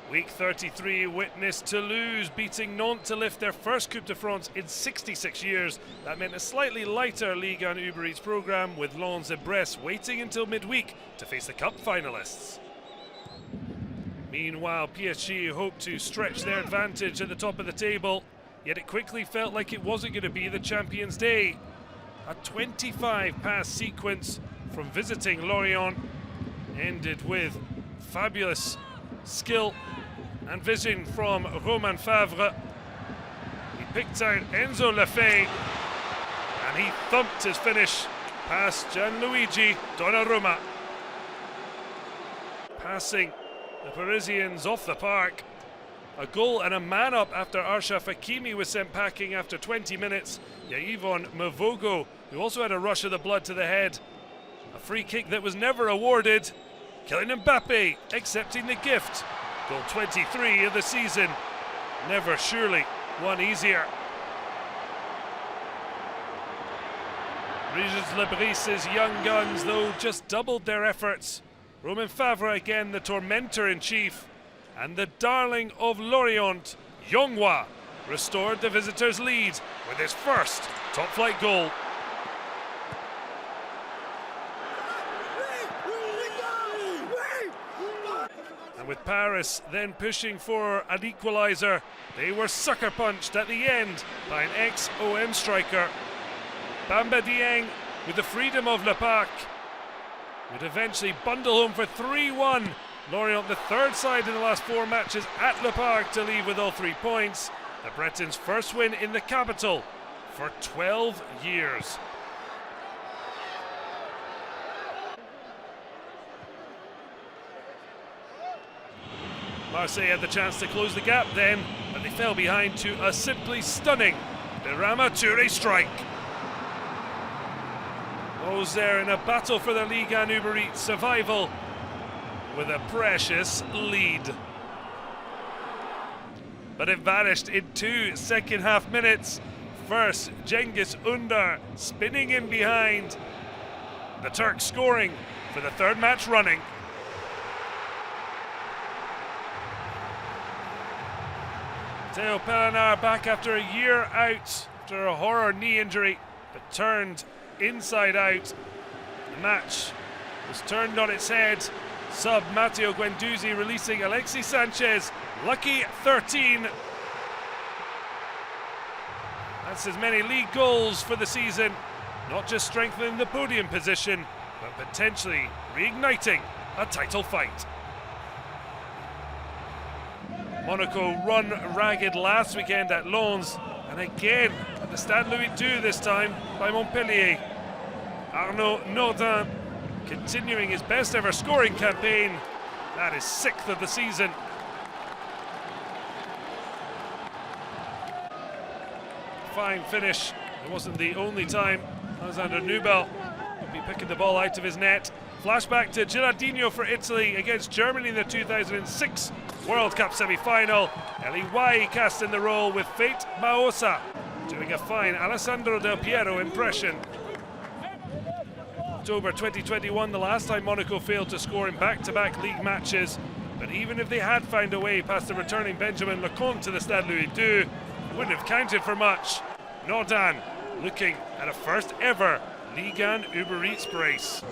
Week 33 witnessed Toulouse beating Nantes to lift their first Coupe de France in 66 years. That meant a slightly lighter Ligue and Uber Eats programme, with Lens and Brest waiting until midweek to face the Cup finalists. Meanwhile, PSG hoped to stretch their advantage at the top of the table, yet it quickly felt like it wasn't going to be the Champions' Day. A 25-pass sequence from visiting Lorient ended with fabulous skill and vision from Romain Favre. He picked out Enzo Lefebvre and he thumped his finish past Gianluigi Donnarumma, passing the Parisians off the park. A goal and a man up after Achraf Hakimi was sent packing after 20 minutes. Yvan Mvogo, who also had a rush of the blood to the head. A free kick that was never awarded. Kylian Mbappe accepting the gift. Goal 23 of the season. Never surely one easier. Régis Lebris's young guns, though, just doubled their efforts. Romain Favre again the tormentor-in-chief. And the darling of Lorient, Yonghua, restored the visitors' lead with his first top-flight goal. And with Paris then pushing for an equaliser, they were sucker punched at the end by an ex-OM striker. Bamba Dieng, with the freedom of Le Parc, would eventually bundle home for 3-1. Lorient, the third side in the last 4 matches at Le Parc to leave with all 3 points. The Bretons' first win in the capital for 12 years. Marseille had the chance to close the gap then, but they fell behind to a simply stunning Birama Touré strike. AUXERRE in a battle for the Ligue and Uber Eats survival with a precious lead. But it vanished in 2 second-half minutes. First, Cengiz Ünder spinning in behind. The Turks scoring for the 3rd match running. Theo Pellinar back after a year out after a horror knee injury, but turned inside out. The match was turned on its head. Sub Matteo Guendouzi releasing Alexis Sanchez. Lucky 13. That's as many league goals for the season. Not just strengthening the podium position, but potentially reigniting a title fight. Monaco run ragged last weekend at Lens, and again at the Stade Louis II this time by Montpellier. Arnaud Nordin continuing his best ever scoring campaign. That is 6th of the season. Fine finish. It wasn't the only time Alexander Nubel would be picking the ball out of his net. Flashback to Gilardino for Italy against Germany in the 2006 World Cup semi-final. LYONNAIS cast in the role with Fate Maosa doing a fine Alessandro Del Piero impression. October 2021, the last time Monaco failed to score in back-to-back league matches. But even if they had found a way past the returning Benjamin Lecomte to the Stade Louis II, it wouldn't have counted for much. Nordin looking at a first ever Ligue 1 Uber Eats brace.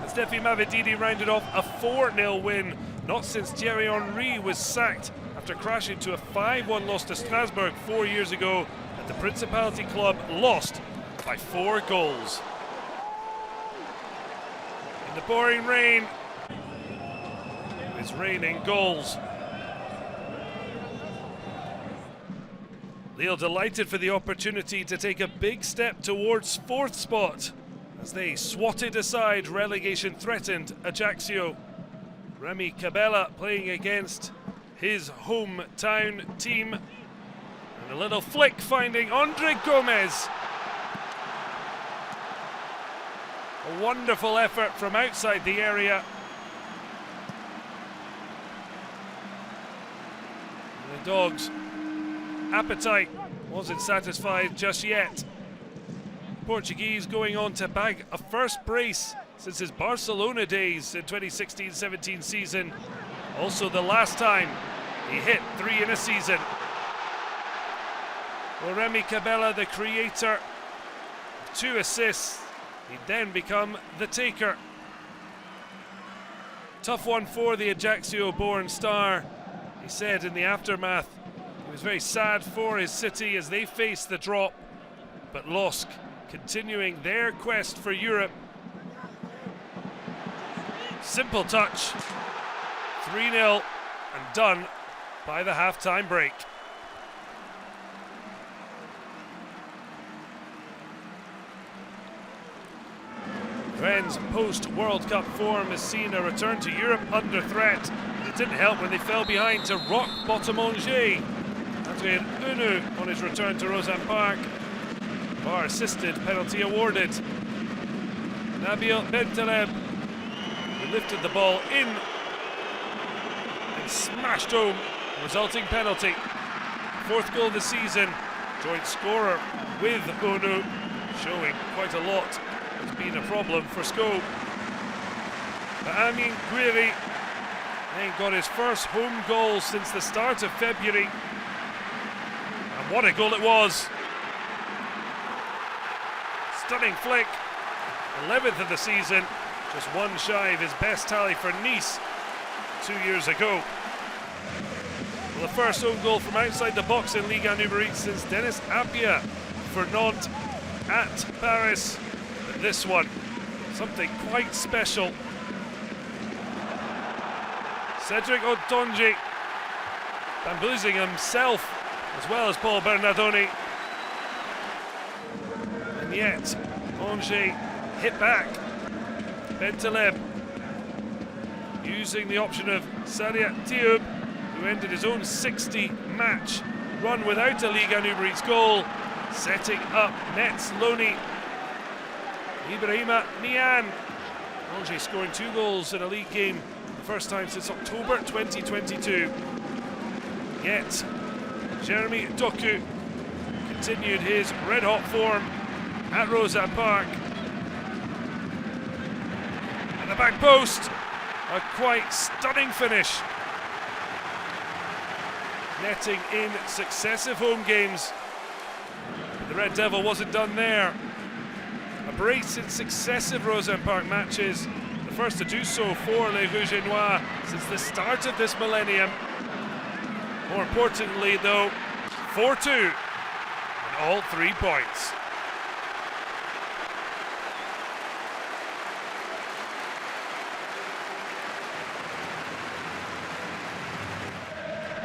Stephy Mavididi rounded off a 4-0 win, not since Thierry Henry was sacked after crashing to a 5-1 loss to Strasbourg 4 years ago, and the Principality club lost by 4 goals. In the pouring rain, it's raining goals. Lille delighted for the opportunity to take a big step towards 4th spot as they swatted aside relegation-threatened Ajaccio. Rémy Cabella playing against his hometown team. And a little flick finding André Gomes. A wonderful effort from outside the area. And the Dogs' appetite wasn't satisfied just yet. Portuguese going on to bag a first brace since his Barcelona days in 2016-17 season. Also the last time he hit 3 in a season. Well, Rémy CABELLA, the creator, 2 assists. He'd then become the taker. Tough one for the Ajaccio-born star. He said in the aftermath he was very sad for his city as they faced the drop. But LOSC continuing their quest for Europe. Simple touch. 3-0 and done by the half-time break. Rennes' post-World Cup form has seen a return to Europe under threat. It didn't help when they fell behind to rock-bottom Angers. André on his return to Rosanne Park. VAR-assisted penalty awarded. Nabil Bentaleb, who lifted the ball in and smashed home the resulting penalty. 4th goal of the season, joint scorer with Onu, showing quite a lot has been a problem for Sco. But Amine Gouiri then got his first home goal since the start of February. And what a goal it was! Stunning flick, 11th of the season, just one shy of his best tally for Nice 2 years ago. Well, the first own goal from outside the box in Ligue 1 Uber Eats since Dennis Appiah for Nantes at Paris. But this one, something quite special. Cedric Otonji bamboozling himself as well as Paul Bernardoni. And yet, Angers hit back. Bentaleb using the option of Sadia Thioub, who ended his own 60-match run without a Ligue 1 Uber Eats goal, setting up Metz Loni. Ibrahima Niane. Angers scoring 2 goals in a league game, the first time since October 2022. Yet, Jeremy Doku continued his red-hot form at Rosanne Park. And the back post, a quite stunning finish. Netting in successive home games. The Red Devil wasn't done there. A brace in successive Rosanne Park matches, the first to do so for Les Rouges-et-Noirs since the start of this millennium. More importantly though, 4-2 and all 3 points.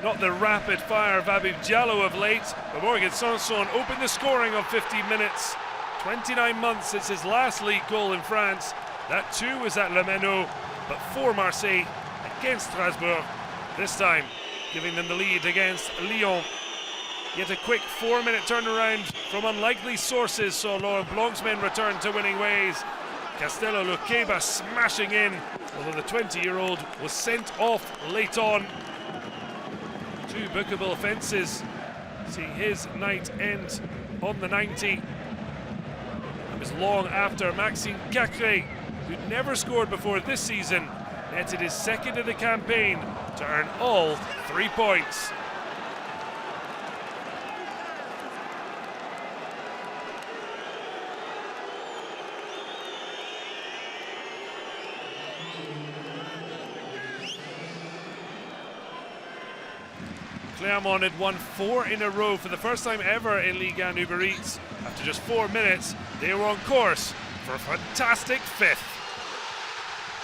Not the rapid fire of Habib Diallo of late, but Morgan Sanson opened the scoring of 15 minutes. 29 months since his last league goal in France. That too was at Le Mano, but for Marseille against Strasbourg. This time giving them the lead against Lyon. Yet a quick 4-minute turnaround from unlikely sources saw Laurent Blanc's men return to winning ways. Castello Luqueba smashing in, although the 20-year-old was sent off late on. 2 bookable offences, seeing his night end on the 90. It was long after Maxime Cacré, who'd never scored before this season, netted his 2nd of the campaign to earn all 3 points. Clermont had won 4 in a row for the first time ever in Ligue 1 Uber Eats. After just 4 minutes, they were on course for a fantastic 5th.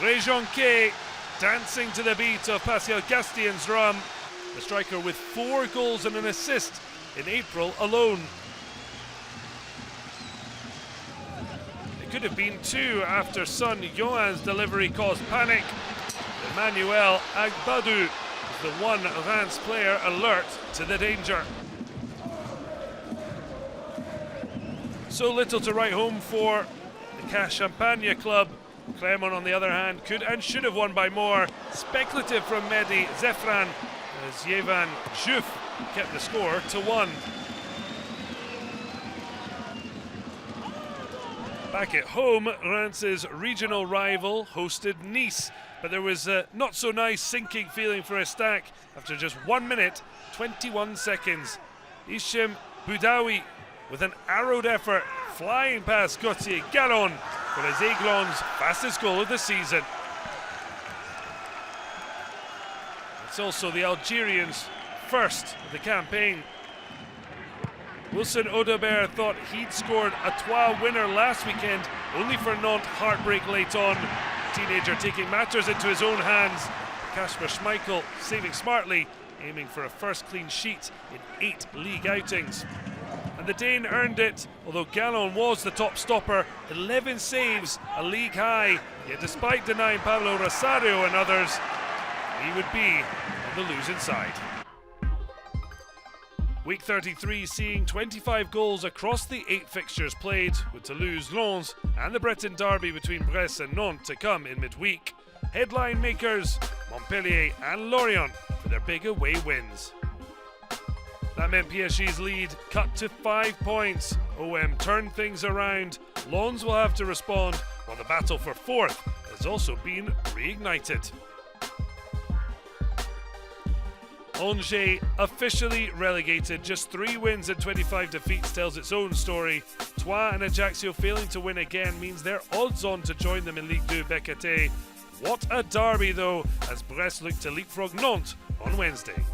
Grejonh dancing to the beat of Pascal Gastien's drum. The striker with 4 goals and an assist in April alone. It could have been 2 after son Johan's delivery caused panic. Emmanuel Agbadou, the one Reims player alert to the danger. So little to write home for the Cash Champagne club. Clermont, on the other hand, could and should have won by more. Speculative from Mehdi Zefran as Yevan Jouf kept the score to 1. Back at home, Reims' regional rival hosted Nice, but there was a not so nice sinking feeling for ESTAC after just 1 minute, 21 seconds. Hicham Boudaoui with an arrowed effort, flying past Gauthier Gallon for his Aiglons' fastest goal of the season. It's also the Algerians' first of the campaign. Wilson Odobert thought he'd scored a Troyes winner last weekend, only for Nantes heartbreak late on. The teenager taking matters into his own hands. Kasper Schmeichel saving smartly, aiming for a first clean sheet in 8 league outings. And the Dane earned it, although Gallon was the top stopper, 11 saves, a league high. Yet despite denying Pablo Rosario and others, he would be on the losing side. Week 33 seeing 25 goals across the 8 fixtures played, with Toulouse, Lens and the Breton derby between Brest and Nantes to come in midweek. Headline makers Montpellier and Lorient for their big away wins. That meant PSG's lead cut to 5 points. OM turned things around. Lens will have to respond, while the battle for 4th has also been reignited. Angers, officially relegated, just 3 wins and 25 defeats tells its own story. Troyes and Ajaccio failing to win again means they're odds on to join them in Ligue 2 Bécate. What a derby though, as Brest look to leapfrog Nantes on Wednesday.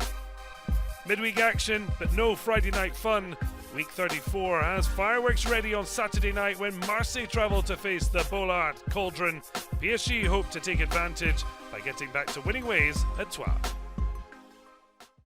Midweek action, but no Friday night fun. Week 34 has fireworks ready on Saturday night when Marseille travel to face the Bollard Cauldron. PSG hope to take advantage by getting back to winning ways at Troyes.